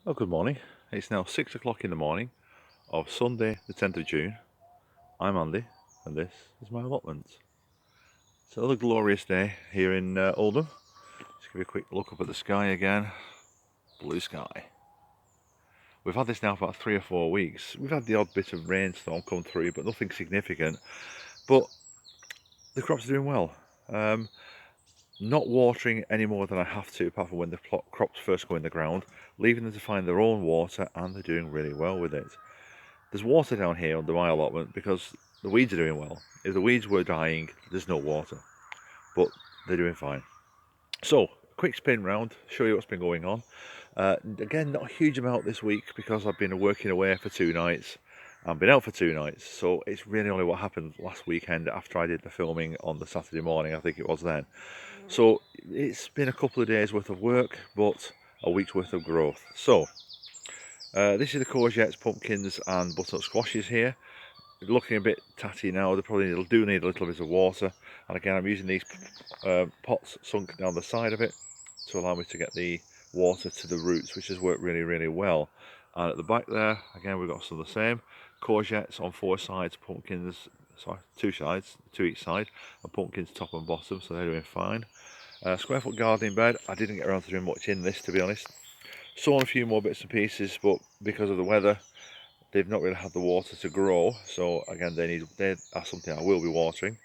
Oh, good morning. It's now 6 o'clock in the morning of Sunday, the 10th of June. I'm Andy, and this is my allotment. It's another glorious day here in Oldham. Just give you a quick look up at the sky again. Blue sky. We've had this now for about 3 or 4 weeks. We've had the odd bit of rainstorm come through, but nothing significant. But the crops are doing well. Not watering any more than I have to, apart from when the crops first go in the ground, leaving them to find their own water, and they're doing really well with it. There's water down here under my allotment because the weeds are doing well. If the weeds were dying, there's no water, but they're doing fine. So, quick spin round, show you what's been going on. Again, not a huge amount this week because I've been working away for 2 nights and been out for 2 nights. So it's really only what happened last weekend after I did the filming on the Saturday morning, I think it was then. So it's been a couple of days worth of work, but a week's worth of growth. So this is the courgettes, pumpkins and butternut squashes here. They're looking a bit tatty now. They probably do need a little bit of water. And again, I'm using these pots sunk down the side of it to allow me to get the water to the roots, which has worked really, really well. And at the back there, again, we've got some of the same. Courgettes on 4 sides, pumpkins, sorry, 2 sides, 2 each side, and pumpkins top and bottom, so they're doing fine. Square foot gardening bed. I didn't get around to doing much in this, to be honest. Sown a few more bits and pieces, but because of the weather, they've not really had the water to grow. So again, they are something I will be watering.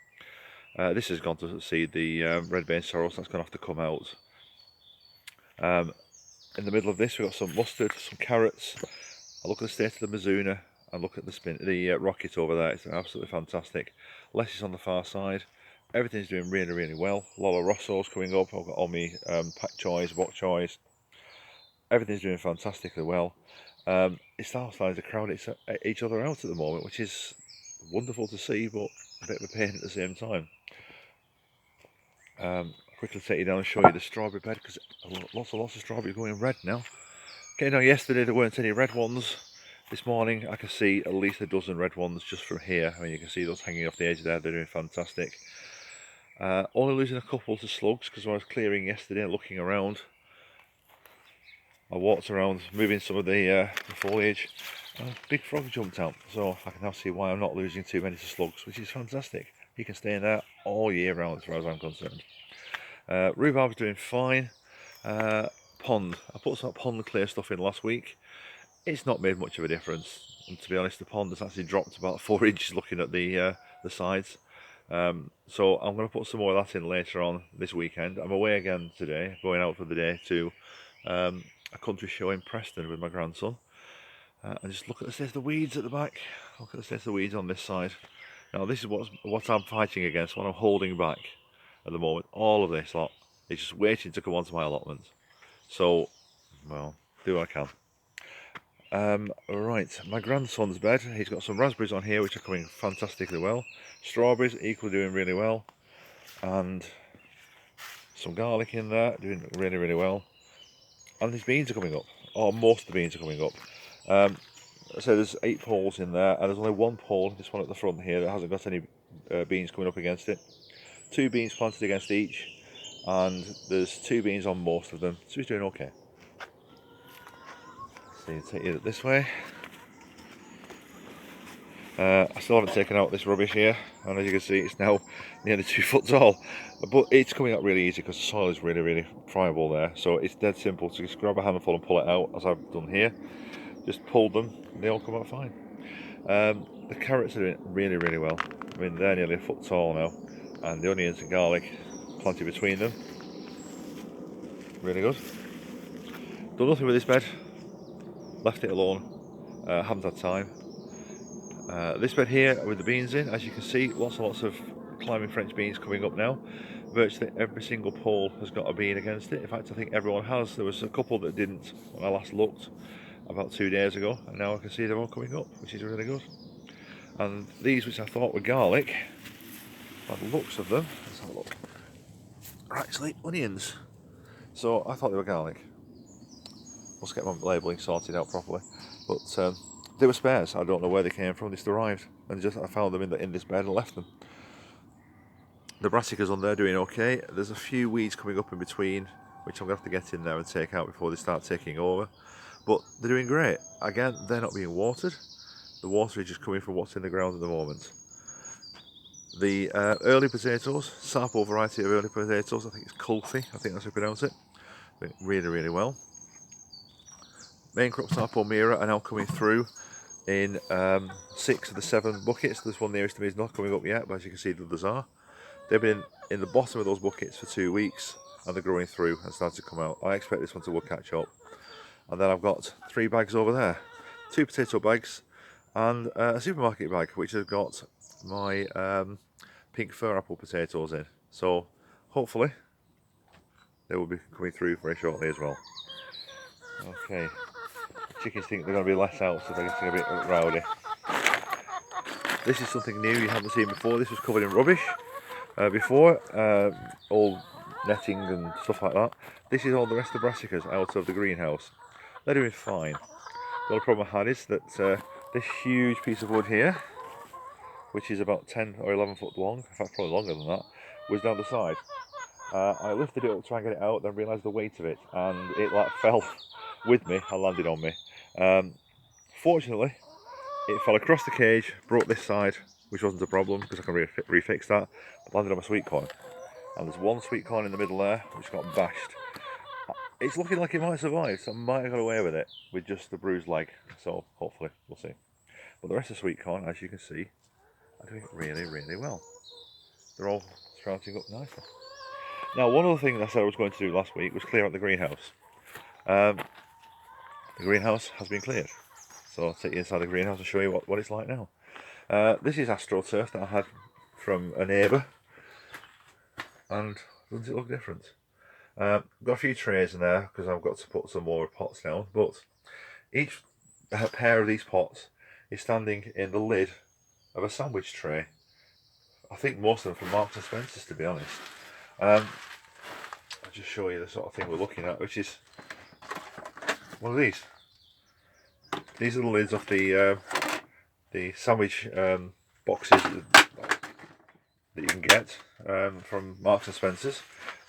This has gone to seed, the red vein sorrel, so that's going to have to come out. In the middle of this, we've got some mustard, some carrots. I look at the state of the mizuna and look at the rocket over there. It's absolutely fantastic. Lettuce on the far side. Everything's doing really, really well. A lot of Rossos coming up. I've got all my pak choys, bok choys. Everything's doing fantastically well. It's now starting to crowd each other out at the moment, which is wonderful to see, but a bit of a pain at the same time. Quickly take you down and show you the strawberry bed, because lots and lots of strawberry going red now. Okay, now yesterday there weren't any red ones. This morning I can see at least a dozen red ones just from here. I mean, you can see those hanging off the edge there, they're doing fantastic. Only losing a couple to slugs, because when I was clearing yesterday and looking around, I walked around moving some of the foliage, and a big frog jumped out, so I can now see why I'm not losing too many to slugs, which is fantastic. He can stay in there all year round as far as I'm concerned. Rhubarb's doing fine. Pond, I put some pond clear stuff in last week. It's not made much of a difference, and to be honest, the pond has actually dropped about 4 inches looking at the sides. So I'm going to put some more of that in later on this weekend. I'm away again today, going out for the day to a country show in Preston with my grandson. And just look at the state of the weeds at the back. Look at the state of the weeds on this side. Now this is what I'm fighting against, what I'm holding back at the moment. All of this lot is just waiting to come onto my allotment. So, well, do what I can. Right, my grandson's bed. He's got some raspberries on here which are coming fantastically well. Strawberries equally doing really well. And some garlic in there, doing really, really well. And these beans are coming up, or most of the beans are coming up. So there's 8 poles in there, and there's only one pole, this one at the front here, that hasn't got any beans coming up against it. 2 beans planted against each, and there's 2 beans on most of them, so he's doing okay. So you take it this way. I still haven't taken out this rubbish here, and as you can see it's now nearly 2 foot tall, but it's coming out really easy because the soil is really, really friable there. So it's dead simple to just grab a handful and pull it out, as I've done here. Just pulled them, they all come out fine. The carrots are doing really, really well. I mean, they're nearly a foot tall now, and the onions and garlic planted between them, really good. Done nothing with this bed, left it alone, haven't had time. This bed here with the beans in, as you can see, lots and lots of climbing French beans coming up now. Virtually every single pole has got a bean against it. In fact, I think everyone has. There was a couple that didn't when I last looked about 2 days ago, and now I can see they're all coming up, which is really good. And these, which I thought were garlic, by the looks of them, let's have a look, are actually onions. So I thought they were garlic. Must get my labelling sorted out properly. But they were spares. I don't know where they came from. They just arrived, and I found them in this bed and left them. The brassicas on there doing okay. There's a few weeds coming up in between, which I'm going to have to get in there and take out before they start taking over. but they're doing great. Again, they're not being watered. The water is just coming from what's in the ground at the moment. The early potatoes, Sapo variety of early potatoes, I think it's Kulfi, I think that's how you pronounce it. Doing really, really well. Main crop Sapo Mira are now coming through in 6 of the 7 buckets. This one nearest to me is not coming up yet, but as you can see the others are. They've been in the bottom of those buckets for 2 weeks and they're growing through and starting to come out. I expect this one to catch up. And then I've got 3 bags over there. 2 potato bags and a supermarket bag which has got my pink fir apple potatoes in. So hopefully they will be coming through very shortly as well. Okay, chickens think they're going to be let out, so they're getting a bit rowdy. This is something new you haven't seen before. This was covered in rubbish before, old netting and stuff like that. This is all the rest of the brassicas out of the greenhouse. They're doing fine. The only problem I had is that this huge piece of wood here, which is about 10 or 11 foot long, in fact probably longer than that, was down the side. I lifted it up to try and get it out, then realised the weight of it, and it like fell with me and landed on me. Fortunately, it fell across the cage, broke this side, which wasn't a problem because I can refix that, but landed on my sweet corn. And there's one sweet corn in the middle there, which got bashed. It's looking like it might survive, so I might have got away with it with just the bruised leg, so hopefully, we'll see. But the rest of the sweet corn, as you can see, are doing really, really well. They're all sprouting up nicely. Now, one other thing that I said I was going to do last week was clear out the greenhouse. The greenhouse has been cleared. So I'll take you inside the greenhouse and show you what it's like now. This is AstroTurf that I had from a neighbour. And doesn't it look different? Got a few trays in there because I've got to put some more pots down. But each pair of these pots is standing in the lid of a sandwich tray. I think most of them from Marks and Spencer's, to be honest. I'll just show you the sort of thing we're looking at, which is one of these. These are the lids of the sandwich boxes that you can get from Marks and Spencer's,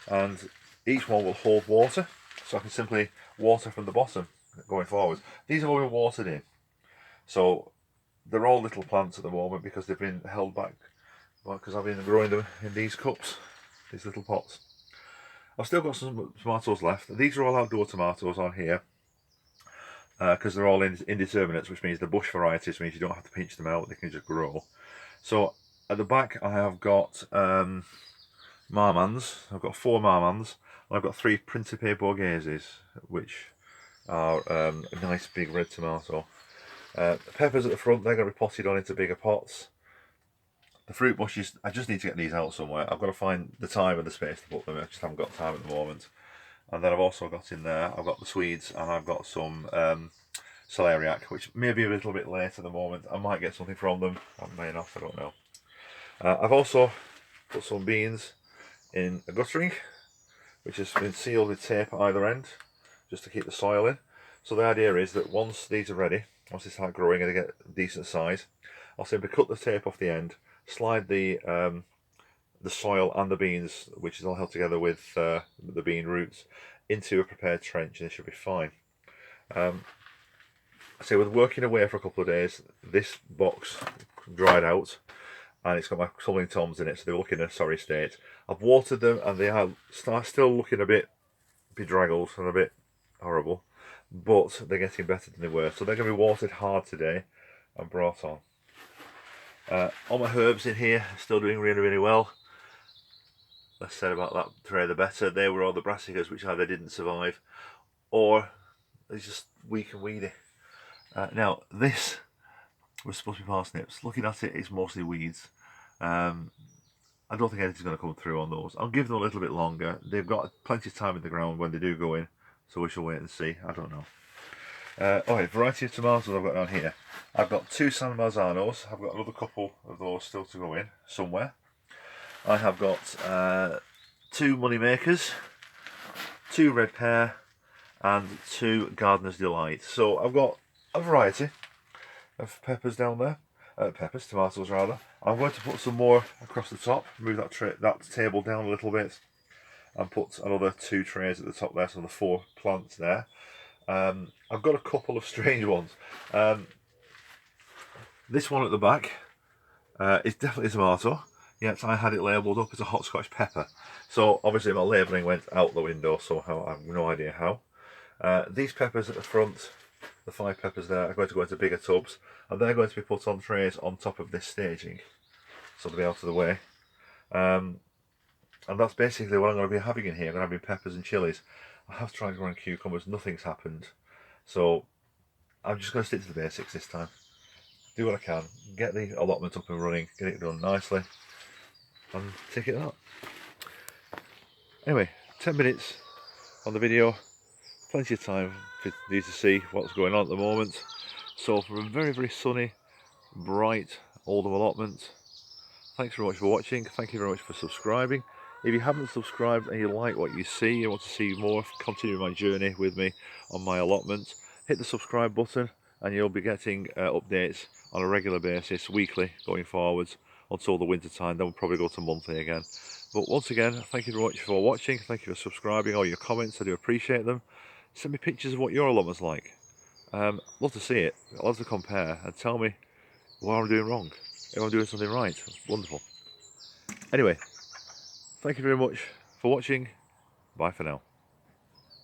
and each one will hold water, so I can simply water from the bottom going forward. These have all been watered in, so they're all little plants at the moment because they've been held back because I've been growing them in these cups, these little pots. I've still got some tomatoes left. These are all outdoor tomatoes on here because they're all indeterminates, which means they're bush varieties, which means you don't have to pinch them out, they can just grow. So at the back I have got marmans. I've got 4 marmans, and I've got 3 Principe Borgheses, which are a nice big red tomato. Peppers at the front, they're going to be potted on into bigger pots. The fruit bushes, I just need to get these out somewhere. I've got to find the time and the space to put them in. I just haven't got time at the moment. And then I've also got in there, I've got the Swedes and I've got some celeriac, which may be a little bit late at the moment. I might get something from them, I may not, I don't know. I've also put some beans in a guttering, which has been sealed with tape at either end, just to keep the soil in. So the idea is that once these are ready, once they start growing and they get a decent size, I'll simply cut the tape off the end, slide the soil and the beans, which is all held together with the bean roots, into a prepared trench, and it should be fine. So with working away for a couple of days, this box dried out, and it's got my tumbling toms in it, so they look in a sorry state. I've watered them, and they are still looking a bit bedraggled and a bit horrible, but they're getting better than they were. So they're going to be watered hard today and brought on. All my herbs in here are still doing really, really well. Less said about that tray the better. They were all the brassicas, which either didn't survive or they're just weak and weedy. Now this was supposed to be parsnips. Looking at it, it's mostly weeds. I don't think anything's going to come through on those. I'll give them a little bit longer. They've got plenty of time in the ground when they do go in, so we shall wait and see. I don't know. Alright, variety of tomatoes I've got down here. I've got 2 San Marzanos. I've got another couple of those still to go in somewhere. I have got 2 Moneymakers, 2 Red Pear, and 2 Gardener's Delight. So I've got a variety of peppers down there. Tomatoes rather. I'm going to put some more across the top, move that table down a little bit, and put another 2 trays at the top there, so the 4 plants there. I've got a couple of strange ones. This one at the back is definitely a tomato. Yes, I had it labelled up as a hot Scotch pepper. So obviously my labelling went out the window somehow. I have no idea how. These peppers at the front, the 5 peppers there, are going to go into bigger tubs, and they're going to be put on trays on top of this staging, so they'll be out of the way. And that's basically what I'm going to be having in here. I'm going to be having peppers and chilies. I have tried growing cucumbers, nothing's happened. So I'm just going to stick to the basics this time. Do what I can, get the allotment up and running, get it done nicely, and take it out. Anyway, 10 minutes on the video, plenty of time for you to see what's going on at the moment. So for a very, very sunny, bright Oldham allotment, thanks very much for watching, thank you very much for subscribing. If you haven't subscribed and you like what you see and want to see more, continue my journey with me on my allotment, hit the subscribe button and you'll be getting updates on a regular basis, weekly, going forwards until the winter time. Then we'll probably go to monthly again. But once again, thank you very much for watching, thank you for subscribing, all your comments, I do appreciate them. Send me pictures of what your allotment's like. Love to see it, I'd love to compare and tell me what I'm doing wrong, if I'm doing something right. Wonderful. Anyway, thank you very much for watching. Bye for now.